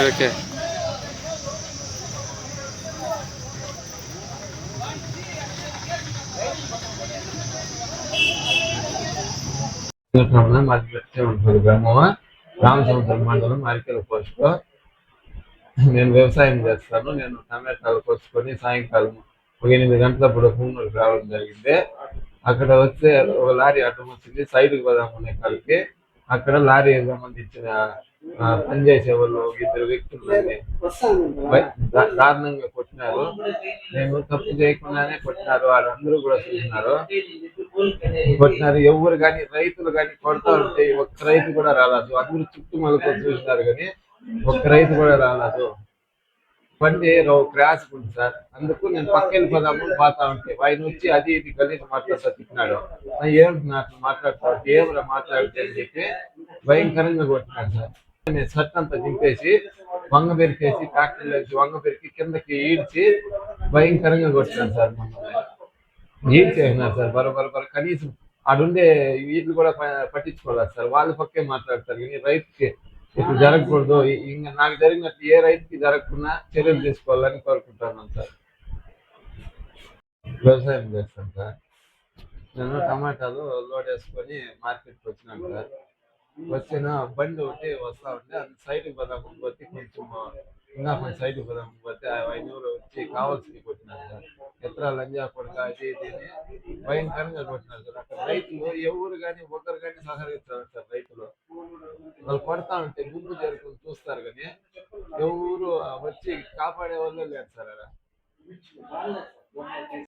Okay Ramasamudram మండలం అరికెల post. నేను వ్యవసాయం చేస్తాను. నేను టమాటాలు కోసుకొని సాయంకాలం 8 గంటలప్పుడు పూనూరుకి రావడం జరిగింది. అక్కడ వస్తే ఒక లారీ అడ్డం వచ్చింది. సైడ్కి పోదామనే కలిపి అక్కడ లారీ సంబంధించిన పనిచేసే వాళ్ళు 2 వ్యక్తులని దారుణంగా కొట్టినారు. నేను తప్పు చేయకుండానే కొట్టినారు. వాళ్ళందరూ కూడా చూసినారు. కొట్టినారు. ఎవరు కానీ రైతులు కానీ కొడతా ఉంటే ఒక్క రైతు కూడా రాలేదు. అందరూ చుట్టూ మలుకొని చూసినారు కానీ ఒక్క రైతు కూడా రాలేదు. బండి క్రాస్ ఉంది సార్. అందుకు నేను పక్కన పోదాము పోతా ఉంటే ఆయన వచ్చి అది ఇది గలీజ్ మాట్లాడుతూ తిట్టినాడు. ఏమిటి నాకు మాట్లాడుతా ఉంటే ఏమరా మాట్లాడితే అని చెప్పి భయంకరంగా కొట్టినాడు సార్. నేను షర్ట్ అంతా దింపేసి వంగ పెరికేసి ట్రాక్టర్లో వంగ పెరికి కిందకి ఈడ్చి భయంకరంగా కొట్టినాడు సార్. మమ్మల్ని ఈడ్చేసినారు సార్. బరబర కనీసం ఆడుండే వీళ్ళు కూడా పట్టించుకోలేదు సార్. వాళ్ళ పక్కే మాట్లాడతారు కానీ రైతుకి ఇట్లా జరగకూడదు. ఇంకా నాకు జరిగినట్టు ఏ రైతుకి జరగకుండా చర్యలు తీసుకోవాలని కోరుకుంటున్నాను సార్. వ్యవసాయం చేస్తాను సార్. నేను టమాటాలు లోడ్ వేసుకొని మార్కెట్కి వచ్చినాను సార్. వచ్చిన బండి ఒకటి వస్తా ఉంటే అది సైడ్కి పోదామని పోతే కొంచెం ఇంకా కొంచెం సైడ్కి పోదామని పోతే ఆయన ఎవరు వచ్చి కావాల్సింది కొట్టినారు సార్. ఎత్రా లంజా కొడుక అది ఇది భయంకరంగా కొట్టినారు సార్. అక్కడ రైతులు ఎవరు కానీ ఒకరు కానీ సహకరిస్తారు సార్. రైతులు వాళ్ళు కొడతా ఉంటే గుంపు చేరుకుని చూస్తారు కానీ ఎవరు వచ్చి కాపాడే వాళ్ళే లేరు సార్. అలా